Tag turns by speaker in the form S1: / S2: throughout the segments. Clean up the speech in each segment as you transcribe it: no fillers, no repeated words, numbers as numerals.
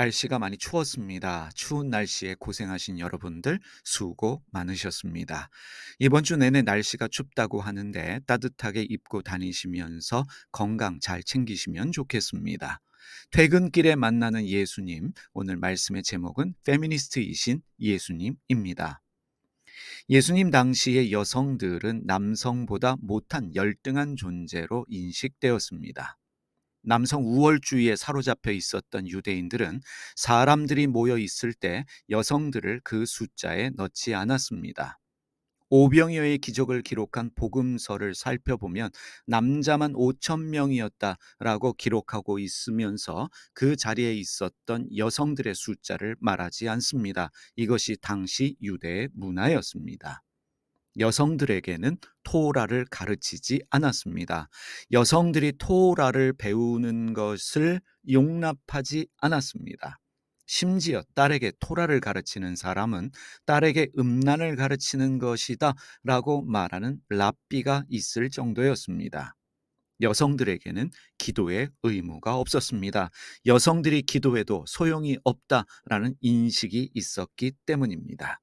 S1: 날씨가 많이 추웠습니다. 추운 날씨에 고생하신 여러분들 수고 많으셨습니다. 이번 주 내내 날씨가 춥다고 하는데 따뜻하게 입고 다니시면서 건강 잘 챙기시면 좋겠습니다. 퇴근길에 만나는 예수님, 오늘 말씀의 제목은 페미니스트이신 예수님입니다. 예수님 당시의 여성들은 남성보다 못한 열등한 존재로 인식되었습니다. 남성 우월주의에 사로잡혀 있었던 유대인들은 사람들이 모여 있을 때 여성들을 그 숫자에 넣지 않았습니다. 오병이어의 기적을 기록한 복음서를 살펴보면 남자만 5천 명이었다라고 기록하고 있으면서 그 자리에 있었던 여성들의 숫자를 말하지 않습니다. 이것이 당시 유대의 문화였습니다. 여성들에게는 토라를 가르치지 않았습니다. 여성들이 토라를 배우는 것을 용납하지 않았습니다. 심지어 딸에게 토라를 가르치는 사람은 딸에게 음란을 가르치는 것이다 라고 말하는 랍비가 있을 정도였습니다. 여성들에게는 기도의 의무가 없었습니다. 여성들이 기도해도 소용이 없다라는 인식이 있었기 때문입니다.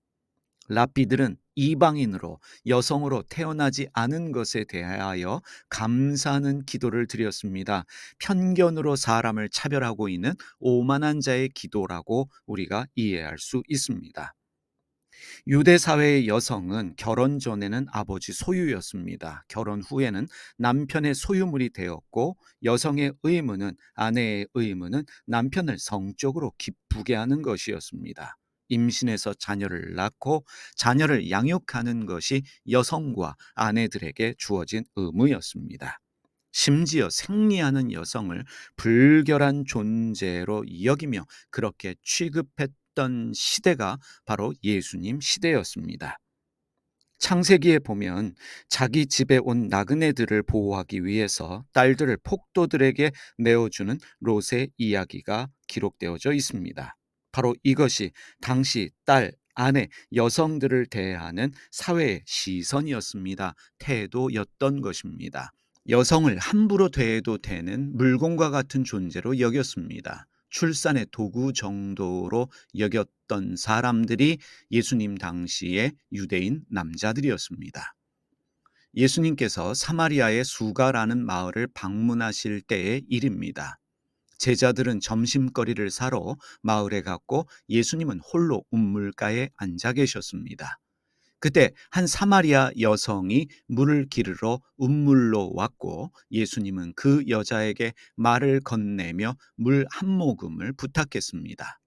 S1: 랍비들은 이방인으로 여성으로 태어나지 않은 것에 대하여 감사하는 기도를 드렸습니다. 편견으로 사람을 차별하고 있는 오만한 자의 기도라고 우리가 이해할 수 있습니다. 유대 사회의 여성은 결혼 전에는 아버지 소유였습니다. 결혼 후에는 남편의 소유물이 되었고, 여성의 의무는, 아내의 의무는 남편을 성적으로 기쁘게 하는 것이었습니다. 임신해서 자녀를 낳고 자녀를 양육하는 것이 여성과 아내들에게 주어진 의무였습니다. 심지어 생리하는 여성을 불결한 존재로 여기며 그렇게 취급했던 시대가 바로 예수님 시대였습니다. 창세기에 보면 자기 집에 온 나그네들을 보호하기 위해서 딸들을 폭도들에게 내어주는 롯의 이야기가 기록되어져 있습니다. 바로 이것이 당시 딸, 아내, 여성들을 대하는 사회의 시선이었습니다. 태도였던 것입니다. 여성을 함부로 대해도 되는 물건과 같은 존재로 여겼습니다. 출산의 도구 정도로 여겼던 사람들이 예수님 당시의 유대인 남자들이었습니다. 예수님께서 사마리아의 수가라는 마을을 방문하실 때의 일입니다. 제자들은 점심거리를 사러 마을에 갔고 예수님은 홀로 우물가에 앉아 계셨습니다. 그때 한 사마리아 여성이 물을 기르러 운물로 왔고 예수님은 그 여자에게 말을 건네며 물 한 모금을 부탁했습니다.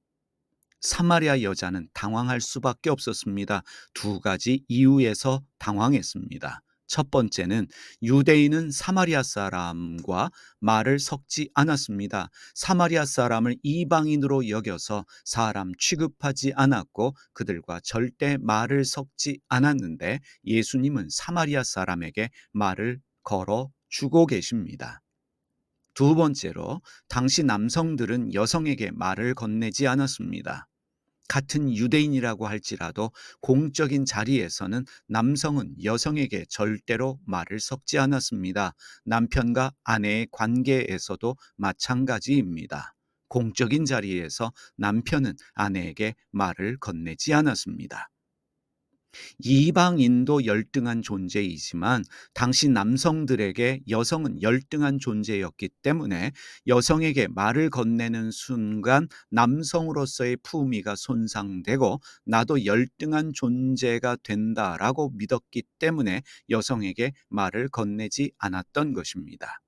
S1: 사마리아 여자는 당황할 수밖에 없었습니다. 두 가지 이유에서 당황했습니다. 첫 번째는 유대인은 사마리아 사람과 말을 섞지 않았습니다. 사마리아 사람을 이방인으로 여겨서 사람 취급하지 않았고 그들과 절대 말을 섞지 않았는데 예수님은 사마리아 사람에게 말을 걸어 주고 계십니다. 두 번째로 당시 남성들은 여성에게 말을 건네지 않았습니다. 같은 유대인이라고 할지라도 공적인 자리에서는 남성은 여성에게 절대로 말을 섞지 않았습니다. 남편과 아내의 관계에서도 마찬가지입니다. 공적인 자리에서 남편은 아내에게 말을 건네지 않았습니다. 이방인도 열등한 존재이지만 당시 남성들에게 여성은 열등한 존재였기 때문에 여성에게 말을 건네는 순간 남성으로서의 품위가 손상되고 나도 열등한 존재가 된다라고 믿었기 때문에 여성에게 말을 건네지 않았던 것입니다.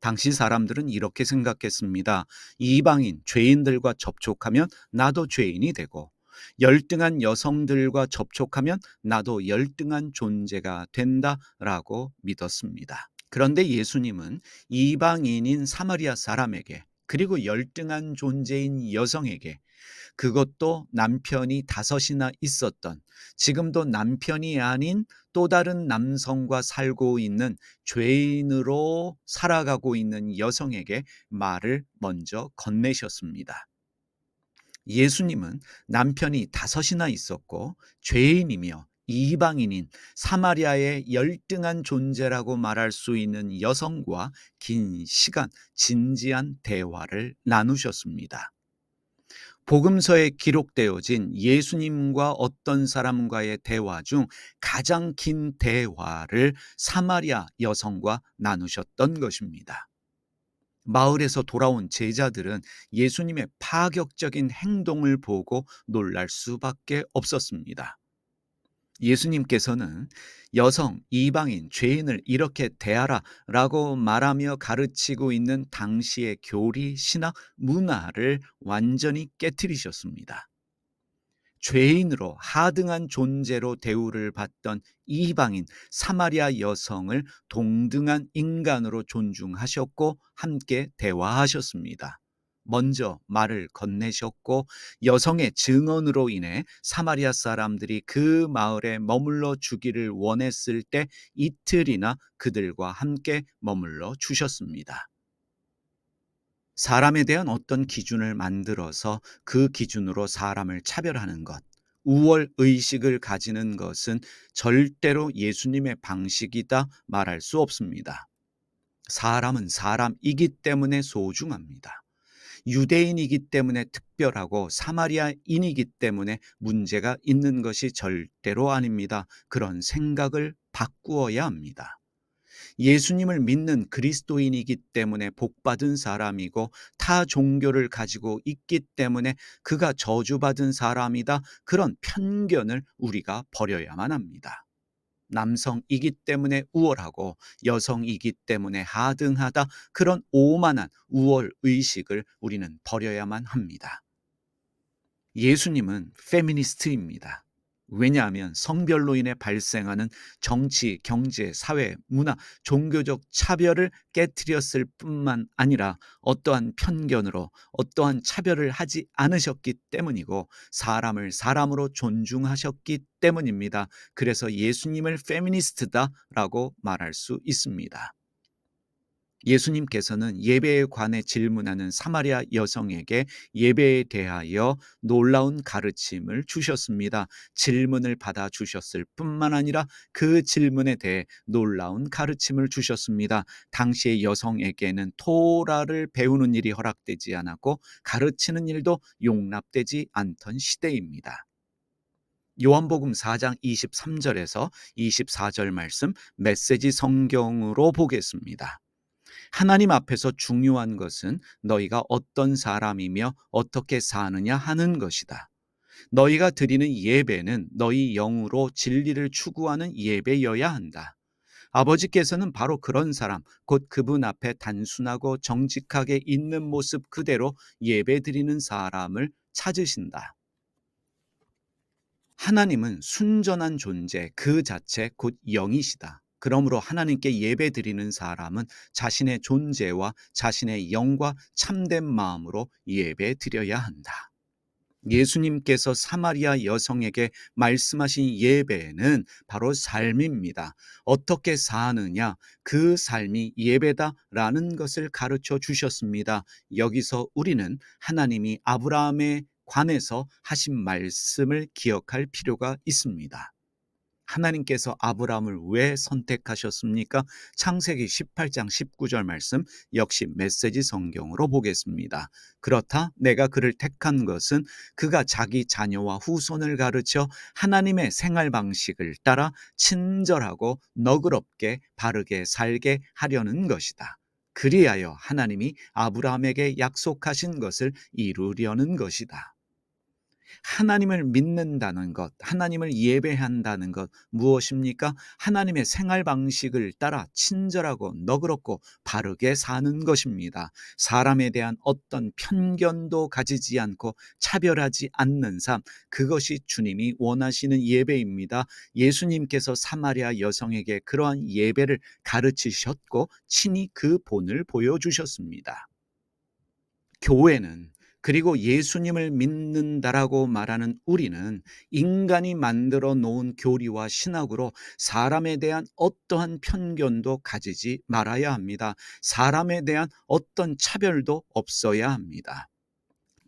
S1: 당시 사람들은 이렇게 생각했습니다. 이방인, 죄인들과 접촉하면 나도 죄인이 되고, 열등한 여성들과 접촉하면 나도 열등한 존재가 된다라고 믿었습니다. 그런데 예수님은 이방인인 사마리아 사람에게, 그리고 열등한 존재인 여성에게, 그것도 남편이 다섯이나 있었던, 지금도 남편이 아닌 또 다른 남성과 살고 있는 죄인으로 살아가고 있는 여성에게 말을 먼저 건네셨습니다. 예수님은 남편이 다섯이나 있었고 죄인이며 이방인인 사마리아의 열등한 존재라고 말할 수 있는 여성과 긴 시간 진지한 대화를 나누셨습니다. 복음서에 기록되어진 예수님과 어떤 사람과의 대화 중 가장 긴 대화를 사마리아 여성과 나누셨던 것입니다. 마을에서 돌아온 제자들은 예수님의 파격적인 행동을 보고 놀랄 수밖에 없었습니다. 예수님께서는 여성, 이방인, 죄인을 이렇게 대하라 라고 말하며 가르치고 있는 당시의 교리, 신학, 문화를 완전히 깨뜨리셨습니다. 죄인으로 하등한 존재로 대우를 받던 이방인 사마리아 여성을 동등한 인간으로 존중하셨고 함께 대화하셨습니다. 먼저 말을 건네셨고 여성의 증언으로 인해 사마리아 사람들이 그 마을에 머물러 주기를 원했을 때 이틀이나 그들과 함께 머물러 주셨습니다. 사람에 대한 어떤 기준을 만들어서 그 기준으로 사람을 차별하는 것, 우월 의식을 가지는 것은 절대로 예수님의 방식이다 말할 수 없습니다. 사람은 사람이기 때문에 소중합니다. 유대인이기 때문에 특별하고 사마리아인이기 때문에 문제가 있는 것이 절대로 아닙니다. 그런 생각을 바꾸어야 합니다. 예수님을 믿는 그리스도인이기 때문에 복받은 사람이고 타 종교를 가지고 있기 때문에 그가 저주받은 사람이다. 그런 편견을 우리가 버려야만 합니다. 남성이기 때문에 우월하고 여성이기 때문에 하등하다. 그런 오만한 우월 의식을 우리는 버려야만 합니다. 예수님은 페미니스트입니다. 왜냐하면 성별로 인해 발생하는 정치, 경제, 사회, 문화, 종교적 차별을 깨뜨렸을 뿐만 아니라 어떠한 편견으로 어떠한 차별을 하지 않으셨기 때문이고 사람을 사람으로 존중하셨기 때문입니다. 그래서 예수님을 페미니스트다라고 말할 수 있습니다. 예수님께서는 예배에 관해 질문하는 사마리아 여성에게 예배에 대하여 놀라운 가르침을 주셨습니다. 질문을 받아 주셨을 뿐만 아니라 그 질문에 대해 놀라운 가르침을 주셨습니다. 당시의 여성에게는 토라를 배우는 일이 허락되지 않았고 가르치는 일도 용납되지 않던 시대입니다. 요한복음 4장 23절에서 24절 말씀 메시지 성경으로 보겠습니다. 하나님 앞에서 중요한 것은 너희가 어떤 사람이며 어떻게 사느냐 하는 것이다. 너희가 드리는 예배는 너희 영으로 진리를 추구하는 예배여야 한다. 아버지께서는 바로 그런 사람, 곧 그분 앞에 단순하고 정직하게 있는 모습 그대로 예배 드리는 사람을 찾으신다. 하나님은 순전한 존재 그 자체 곧 영이시다. 그러므로 하나님께 예배드리는 사람은 자신의 존재와 자신의 영과 참된 마음으로 예배드려야 한다. 예수님께서 사마리아 여성에게 말씀하신 예배는 바로 삶입니다. 어떻게 사느냐, 그 삶이 예배다라는 것을 가르쳐 주셨습니다. 여기서 우리는 하나님이 아브라함에 관해서 하신 말씀을 기억할 필요가 있습니다. 하나님께서 아브라함을 왜 선택하셨습니까? 창세기 18장 19절 말씀 역시 메시지 성경으로 보겠습니다. 그렇다 내가 그를 택한 것은 그가 자기 자녀와 후손을 가르쳐 하나님의 생활 방식을 따라 친절하고 너그럽게 바르게 살게 하려는 것이다. 그리하여 하나님이 아브라함에게 약속하신 것을 이루려는 것이다. 하나님을 믿는다는 것, 하나님을 예배한다는 것 무엇입니까? 하나님의 생활 방식을 따라 친절하고 너그럽고 바르게 사는 것입니다. 사람에 대한 어떤 편견도 가지지 않고 차별하지 않는 삶, 그것이 주님이 원하시는 예배입니다. 예수님께서 사마리아 여성에게 그러한 예배를 가르치셨고 친히 그 본을 보여주셨습니다. 교회는 그리고 예수님을 믿는다라고 말하는 우리는 인간이 만들어 놓은 교리와 신학으로 사람에 대한 어떠한 편견도 가지지 말아야 합니다. 사람에 대한 어떤 차별도 없어야 합니다.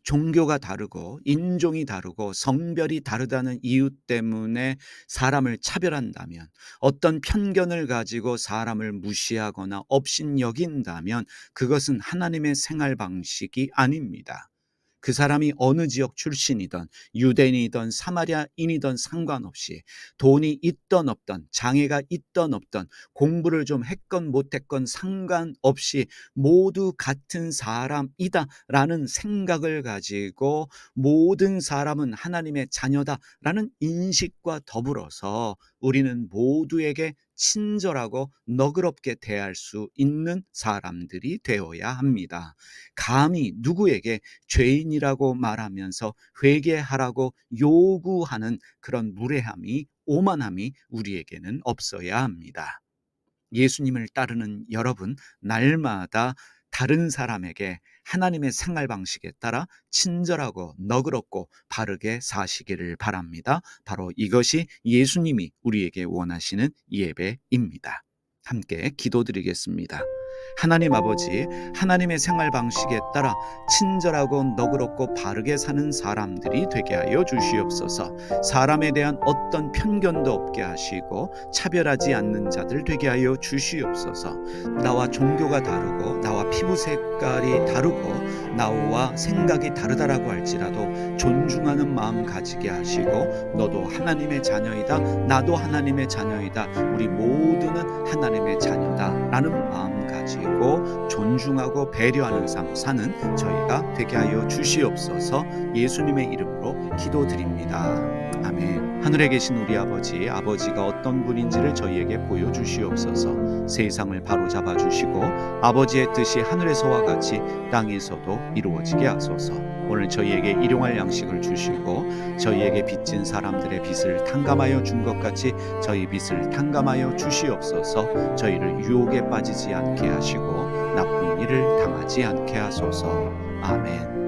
S1: 종교가 다르고 인종이 다르고 성별이 다르다는 이유 때문에 사람을 차별한다면 어떤 편견을 가지고 사람을 무시하거나 업신여긴다면 그것은 하나님의 생활 방식이 아닙니다. 그 사람이 어느 지역 출신이든 유대인이든 사마리아인이든 상관없이 돈이 있던 없던 장애가 있던 없던 공부를 좀 했건 못했건 상관없이 모두 같은 사람이다라는 생각을 가지고 모든 사람은 하나님의 자녀다라는 인식과 더불어서 우리는 모두에게 친절하고 너그럽게 대할 수 있는 사람들이 되어야 합니다. 감히 누구에게 죄인이라고 말하면서 회개하라고 요구하는 그런 무례함이 오만함이 우리에게는 없어야 합니다. 예수님을 따르는 여러분, 날마다 다른 사람에게 하나님의 생활 방식에 따라 친절하고 너그럽고 바르게 사시기를 바랍니다. 바로 이것이 예수님이 우리에게 원하시는 예배입니다. 함께 기도드리겠습니다. 하나님 아버지, 하나님의 생활 방식에 따라 친절하고 너그럽고 바르게 사는 사람들이 되게 하여 주시옵소서. 사람에 대한 어떤 편견도 없게 하시고 차별하지 않는 자들 되게 하여 주시옵소서. 나와 종교가 다르고 나와 피부 색깔이 다르고 나와 생각이 다르다라고 할지라도 존중하는 마음 가지게 하시고, 너도 하나님의 자녀이다, 나도 하나님의 자녀이다, 우리 모두는 하나님의 자녀다 라는 마음 가지고 존중하고 배려하는 삶 사는 저희가 되게 하여 주시옵소서. 예수님의 이름으로 기도드립니다. 아멘. 하늘에 계신 우리 아버지, 아버지가 어떤 분인지를 저희에게 보여주시옵소서. 세상을 바로잡아 주시고 아버지의 뜻이 하늘에서와 같이 땅에서도 이루어지게 하소서. 오늘 저희에게 일용할 양식을 주시고 저희에게 빚진 사람들의 빚을 탕감하여 준 것 같이 저희 빚을 탕감하여 주시옵소서. 저희를 유혹에 빠지지 않게 하시고 나쁜 일을 당하지 않게 하소서. 아멘.